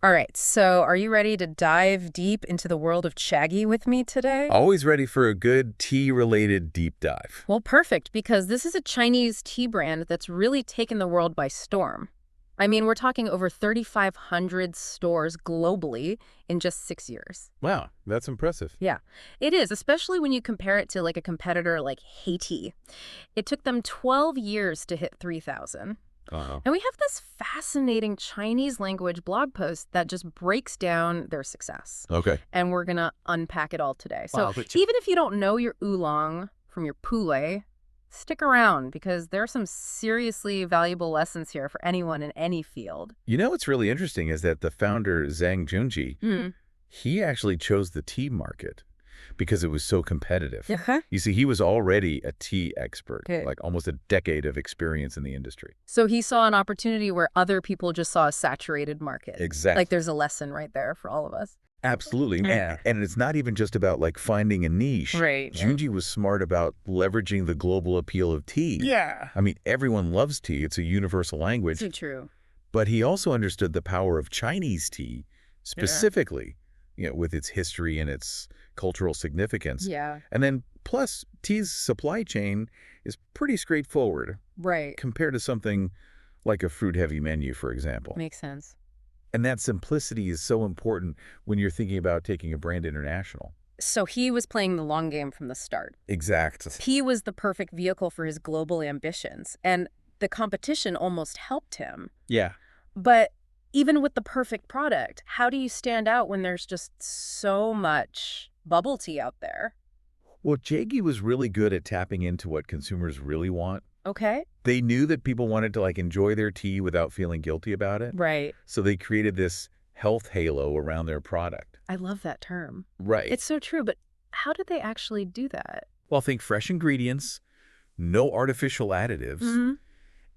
All right, so are you ready to dive deep into the world of Chagee with me today? Always ready for a good tea-related deep dive. Well, perfect, because this is a Chinese tea brand that's really taken the world by storm. I mean, we're talking over 3,500 stores globally in just 6 years. Wow, that's impressive. Yeah, it is, especially when you compare it to like a competitor like Haiti. It took them 12 years to hit 3,000. Uh-huh. And we have this fascinating Chinese language blog post that just breaks down their success. Okay. And we're going to unpack it all today. So Wow, but even if you don't know your oolong from your poulet, stick around because there are some seriously valuable lessons here for anyone in any field. you know what's really interesting is that the founder, Zhang Junji, Hmm. he actually chose the tea market because it was so competitive. Okay. You see, he was already a tea expert, Okay. like almost a decade of experience in the industry. So he saw an opportunity where other people just saw a saturated market. Exactly. Like there's a lesson right there for all of us. Absolutely. And it's not even just about like finding a niche. Right. Junji was smart about leveraging the global appeal of tea. Yeah. I mean, everyone loves tea. It's a universal language. So true. But he also understood the power of Chinese tea, specifically, with its history and its cultural significance. Yeah. And then, plus, tea's supply chain is pretty straightforward Right. compared to something like a fruit-heavy menu, for example. Makes sense. And that simplicity is so important when you're thinking about taking a brand international. So he was playing the long game from the start. Exactly. He was the perfect vehicle for his global ambitions, and the competition almost helped him. Yeah. But even with the perfect product, how do you stand out when there's just so much bubble tea out there? Well, Chagee was really good at tapping into what consumers really want. Okay? They knew that people wanted to enjoy their tea without feeling guilty about it. Right. So they created this health halo around their product. I love that term. Right. It's so true, but how did they actually do that? Well, think fresh ingredients, no artificial additives, Mm-hmm.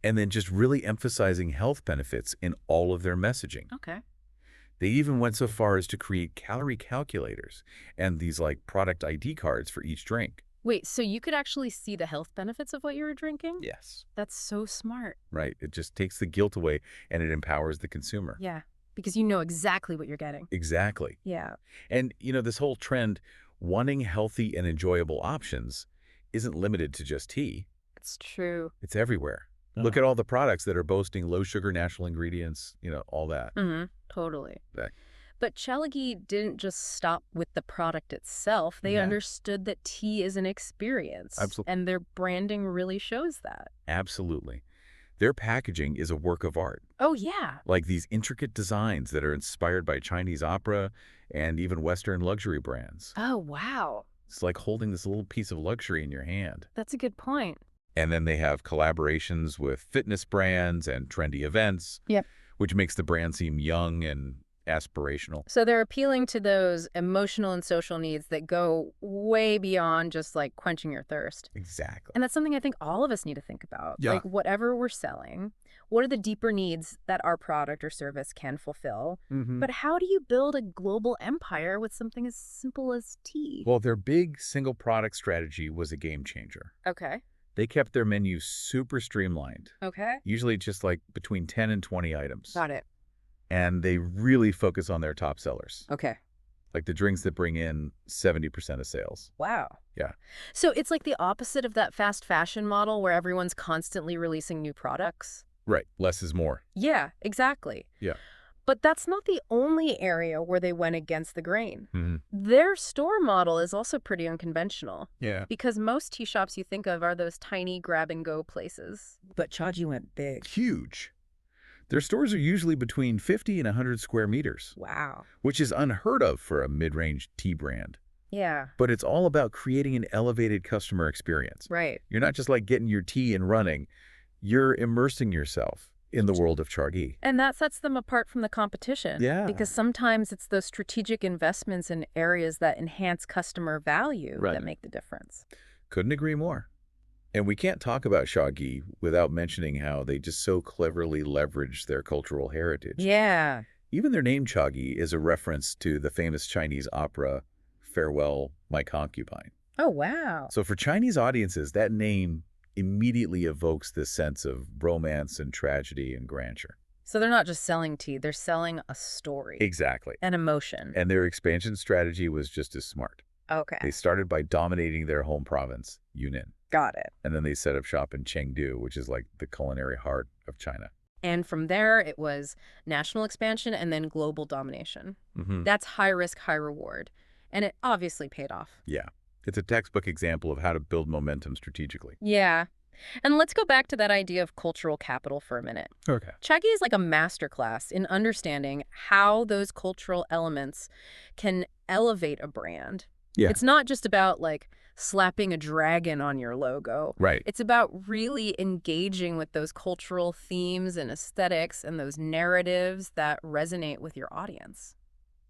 and then just really emphasizing health benefits in all of their messaging. Okay. They even went so far as to create calorie calculators and these product ID cards for each drink. Wait, so you could actually see the health benefits of what you were drinking? Yes. That's so smart. Right. It just takes the guilt away and it empowers the consumer. Yeah, because you know exactly what you're getting. Exactly. Yeah. And, this whole trend, wanting healthy and enjoyable options, isn't limited to just tea. It's true. It's everywhere. Look at all the products that are boasting low sugar natural ingredients, all that. Mm-hmm. Totally. That- But Chagee didn't just stop with the product itself. They Yeah. understood that tea is an experience. Absolutely. And their branding really shows that. Absolutely. Their packaging is a work of art, Oh, yeah. like these intricate designs that are inspired by Chinese opera and even Western luxury brands. Oh, wow. It's like holding this little piece of luxury in your hand. That's a good point. And then they have collaborations with fitness brands and trendy events, Yep. which makes the brand seem young and aspirational. So they're appealing to those emotional and social needs that go way beyond just quenching your thirst. Exactly. And that's something I think all of us need to think about. Yeah. Whatever we're selling, what are the deeper needs that our product or service can fulfill? But how do you build a global empire with something as simple as tea? Well, their big single product strategy was a game changer. Okay. They kept their menu super streamlined, Okay. usually just between 10 and 20 items. Got it. And they really focus on their top sellers, Okay. like the drinks that bring in 70% of sales. Wow. Yeah. So it's like the opposite of that fast fashion model where everyone's constantly releasing new products? Right. Less is more. Yeah, exactly. Yeah. But that's not the only area where they went against the grain. Mm-hmm. Their store model is also pretty unconventional. Yeah. Because most tea shops you think of are those tiny grab-and-go places. But Chagee went big. Huge. Their stores are usually between 50 and 100 square meters, Wow. which is unheard of for a mid-range tea brand. Yeah, But it's all about creating an elevated customer experience. right. You're not just getting your tea and running. You're immersing yourself in the world of Chagee. And that sets them apart from the competition. Yeah. Because sometimes it's those strategic investments in areas that enhance customer value Right. that make the difference. Couldn't agree more. And we can't talk about Chagee without mentioning how they just so cleverly leveraged their cultural heritage. Yeah. Even their name Chagee is a reference to the famous Chinese opera, Farewell, My Concubine. Oh, wow. So for Chinese audiences, that name immediately evokes this sense of romance and tragedy and grandeur. So they're not just selling tea, they're selling a story, Exactly. an emotion. And their expansion strategy was just as smart. They Okay, started by dominating their home province, Yunnan, got it. and then they set up shop in Chengdu, which is like the culinary heart of China. And from there, it was national expansion and then global domination. Hmm. That's high risk, high reward. And it obviously paid off. Yeah. It's a textbook example of how to build momentum strategically. Yeah. And let's go back to that idea of cultural capital for a minute. Okay. Chagee is like a masterclass in understanding how those cultural elements can elevate a brand. Yeah. It's not just about like slapping a dragon on your logo. Right. It's about really engaging with those cultural themes and aesthetics and those narratives that resonate with your audience.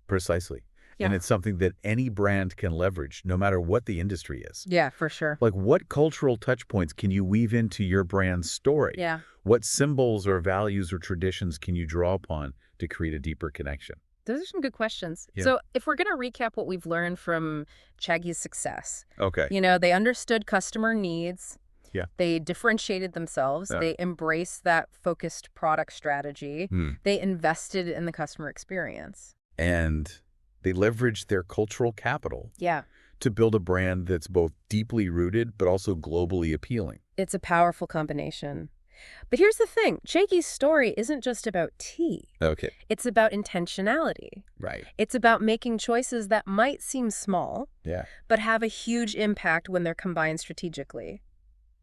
Precisely. And Yeah. it's something that any brand can leverage, no matter what the industry is. Yeah, for sure. Like, what cultural touch points can you weave into your brand's story? Yeah. What symbols or values or traditions can you draw upon to create a deeper connection? Those are some good questions. Yeah. So if we're going to recap what we've learned from Chagee's success, Okay. they understood customer needs. Yeah. They differentiated themselves. Yeah. They embraced that focused product strategy. Hmm. They invested in the customer experience. And they leveraged their cultural capital Yeah. to build a brand that's both deeply rooted but also globally appealing. It's a powerful combination. But here's the thing. Chagee's story isn't just about tea. Okay. It's about intentionality. Right. It's about making choices that might seem small, Yeah. but have a huge impact when they're combined strategically.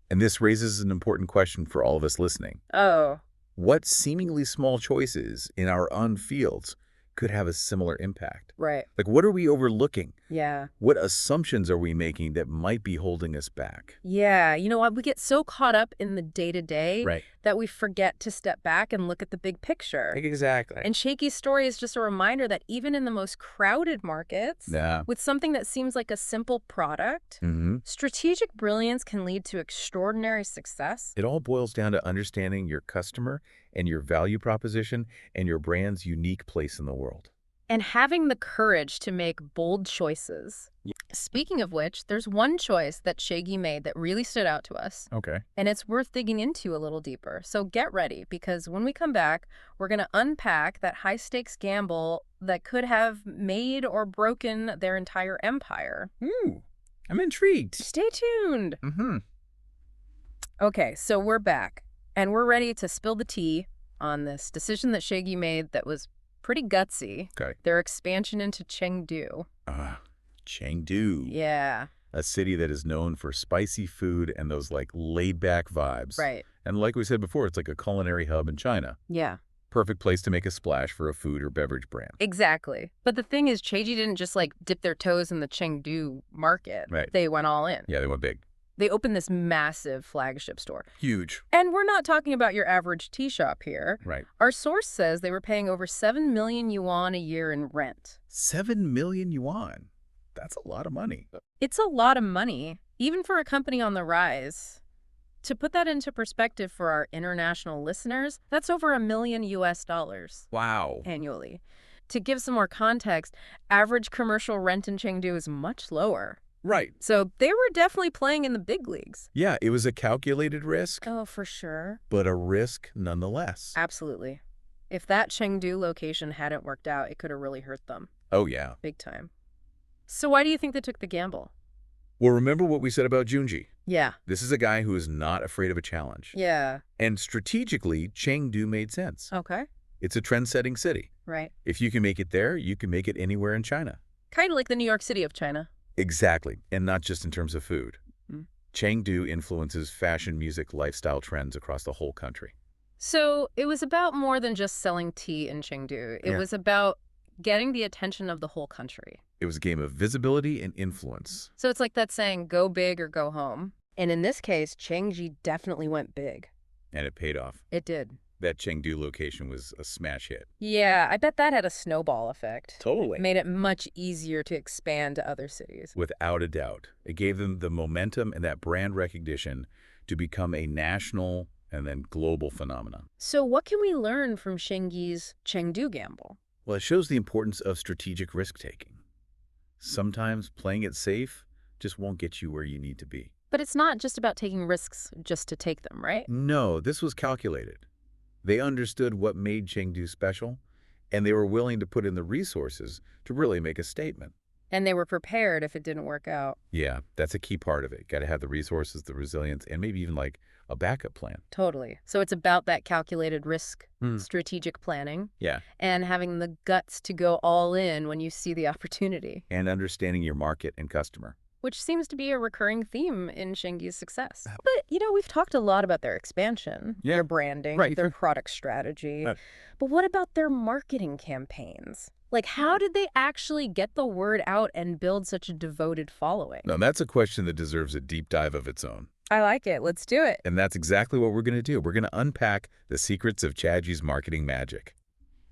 And this raises an important question for all of us listening. Oh, What seemingly small choices in our own fields could have a similar impact? right. Like, what are we overlooking? Yeah. What assumptions are we making that might be holding us back? Yeah. You know what? We get so caught up in the day-to-day Right. that we forget to step back and look at the big picture. Exactly. And Shakey's story is just a reminder that even in the most crowded markets, Yeah. with something that seems like a simple product, Mm-hmm. strategic brilliance can lead to extraordinary success. It all boils down to understanding your customer and your value proposition and your brand's unique place in the world. And having the courage to make bold choices. Yeah. Speaking of which, there's one choice that Chagee made that really stood out to us. Okay. And it's worth digging into a little deeper. So get ready, because when we come back, we're going to unpack that high-stakes gamble that could have made or broken their entire empire. Ooh, I'm intrigued. Stay tuned. Mm-hmm. Okay, so we're back, and we're ready to spill the tea on this decision that Chagee made that was pretty gutsy. Okay. Their expansion into Chengdu. Chengdu. Yeah, A city that is known for spicy food and those like laid-back vibes. right. And like we said before, it's like a culinary hub in China. Yeah, Perfect place to make a splash for a food or beverage brand. exactly. But the thing is, Chagee didn't just like dip their toes in the Chengdu market. Right. They went all in. Yeah, they went big. They opened this massive flagship store. Huge. And we're not talking about your average tea shop here. Right. Our source says they were paying over 7 million yuan a year in rent. 7 million yuan. That's a lot of money. It's a lot of money, even for a company on the rise. To put that into perspective for our international listeners, that's over $1 million US Wow. annually. To give some more context, average commercial rent in Chengdu is much lower. Right. So they were definitely playing in the big leagues. Yeah, it was a calculated risk, Oh, for sure. but a risk nonetheless. Absolutely. If that Chengdu location hadn't worked out, it could have really hurt them. Oh, yeah. Big time. So why do you think they took the gamble? Well, remember what we said about Junji. Yeah. This is a guy who is not afraid of a challenge. Yeah. And strategically, Chengdu made sense. Okay. It's a trend-setting city. Right. If you can make it there, you can make it anywhere in China. Kind of like the New York City of China. Exactly, and not just in terms of food. Mm. Chengdu influences fashion, music, lifestyle trends across the whole country. So it was about more than just selling tea in Chengdu. It Yeah. was about getting the attention of the whole country. It was a game of visibility and influence. So it's like that saying, go big or go home. And in this case, Changji definitely went big. And it paid off. It did. That Chengdu location was a smash hit. Yeah, I bet that had a snowball effect. Totally. Made it much easier to expand to other cities. Without a doubt. It gave them the momentum and that brand recognition to become a national and then global phenomenon. So what can we learn from Shengyi's Chengdu gamble? Well, it shows the importance of strategic risk-taking. Sometimes playing it safe just won't get you where you need to be. But it's not just about taking risks just to take them, right? No, this was calculated. They understood what made Chengdu special, and they were willing to put in the resources to really make a statement. And they were prepared if it didn't work out. Yeah, that's a key part of it. Got to have the resources, the resilience, and maybe even like a backup plan. Totally. So it's about that calculated risk, Hmm. strategic planning, Yeah, and having the guts to go all in when you see the opportunity, and understanding your market and customer. which seems to be a recurring theme in Shengi's success. But, we've talked a lot about their expansion, Yeah, their branding, right. their product strategy. Uh, But what about their marketing campaigns? Like, how did they actually get the word out and build such a devoted following? Now, that's a question that deserves a deep dive of its own. I like it. Let's do it. And that's exactly what we're going to do. We're going to unpack the secrets of Chagee's marketing magic.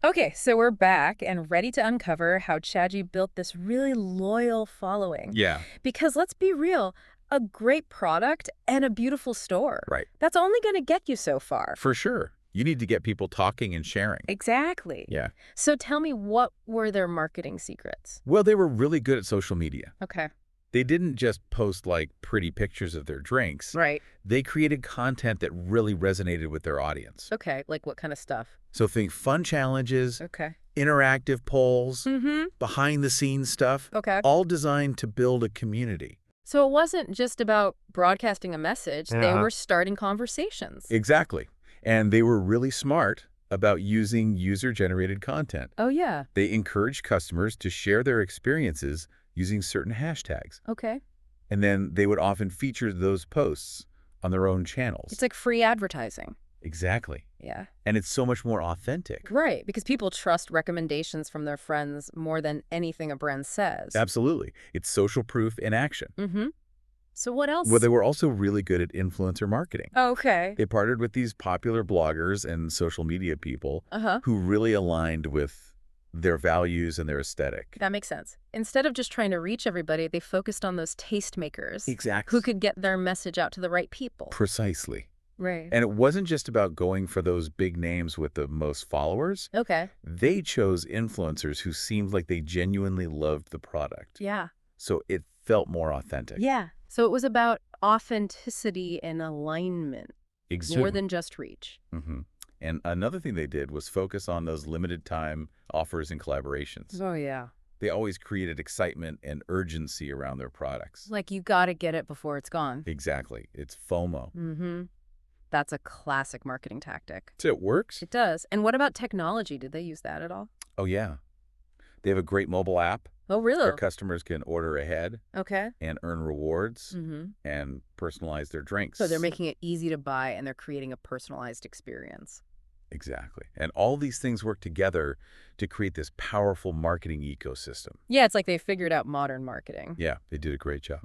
Okay, so we're back and ready to uncover how Chagee built this really loyal following. Yeah, Because let's be real, a great product and a beautiful store. right. That's only going to get you so far. For sure. You need to get people talking and sharing. Exactly. Yeah. So tell me, what were their marketing secrets? Well, they were really good at social media. Okay. They didn't just post like pretty pictures of their drinks. Right. They created content that really resonated with their audience. Okay, like what kind of stuff? So think fun challenges, Okay. interactive polls, Mm-hmm. behind-the-scenes stuff, Okay. all designed to build a community. So it wasn't just about broadcasting a message. They Yeah. were starting conversations. Exactly. And they were really smart about using user-generated content. Oh, yeah. They encouraged customers to share their experiences using certain hashtags. Okay. And then they would often feature those posts on their own channels. It's like free advertising. Exactly. Yeah. And it's so much more authentic. Right, because people trust recommendations from their friends more than anything a brand says. Absolutely. It's social proof in action. Mm-hmm. So what else? Well, they were also really good at influencer marketing. Okay. They partnered with these popular bloggers and social media people Uh-huh. who really aligned with their values and their aesthetic. That makes sense. Instead of just trying to reach everybody, they focused on those tastemakers Exactly. who could get their message out to the right people. Precisely. Right. And it wasn't just about going for those big names with the most followers. Okay. They chose influencers who seemed like they genuinely loved the product. Yeah. So it felt more authentic. Yeah. So it was about authenticity and alignment, Exactly. more than just reach. Mm-hmm. And another thing they did was focus on those limited time offers and collaborations. Oh, yeah. They always created excitement and urgency around their products. Like you got to get it before it's gone. Exactly. It's FOMO. Mm-hmm. That's a classic marketing tactic. So it works? It does. And what about technology? Did they use that at all? Oh, yeah. They have a great mobile app Oh, really? where customers can order ahead Okay. and earn rewards Mm-hmm. and personalize their drinks. So they're making it easy to buy and they're creating a personalized experience. Exactly. And all these things work together to create this powerful marketing ecosystem. Yeah, it's like they figured out modern marketing. Yeah, they did a great job.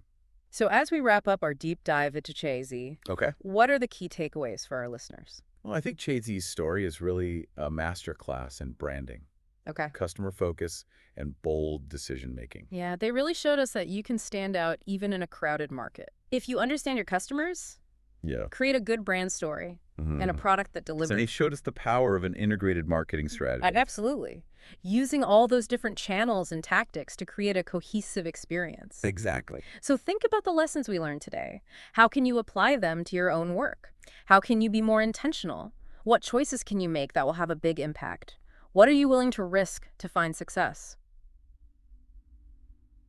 So as we wrap up our deep dive into Chagee, Okay. what are the key takeaways for our listeners? Well, I think Chagee's story is really a masterclass in branding, Okay. customer focus, and bold decision-making. Yeah, they really showed us that you can stand out even in a crowded market. If you understand your customers, Yeah. create a good brand story and a product that So delivers. they showed us the power of an integrated marketing strategy. Absolutely. Using all those different channels and tactics to create a cohesive experience. Exactly. So think about the lessons we learned today. How can you apply them to your own work? How can you be more intentional? What choices can you make that will have a big impact? What are you willing to risk to find success?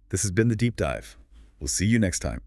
This has been The Deep Dive. We'll see you next time.